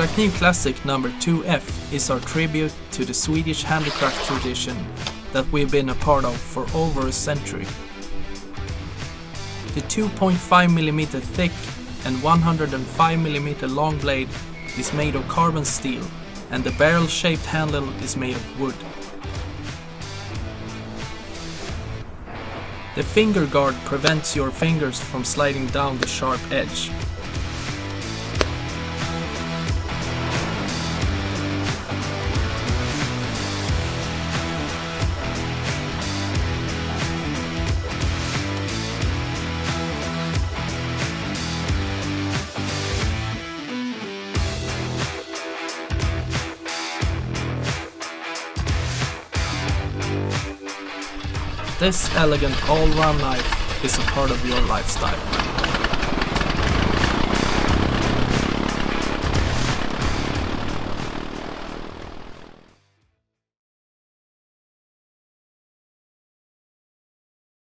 Morakniv Classic No. 2F is our tribute to the Swedish handicraft tradition that we've been a part of for over a century. The 2.5mm thick and 105mm long blade is made of carbon steel, and the barrel-shaped handle is made of wood. The finger guard prevents your fingers from sliding down the sharp edge. This elegant all-round knife is a part of your lifestyle.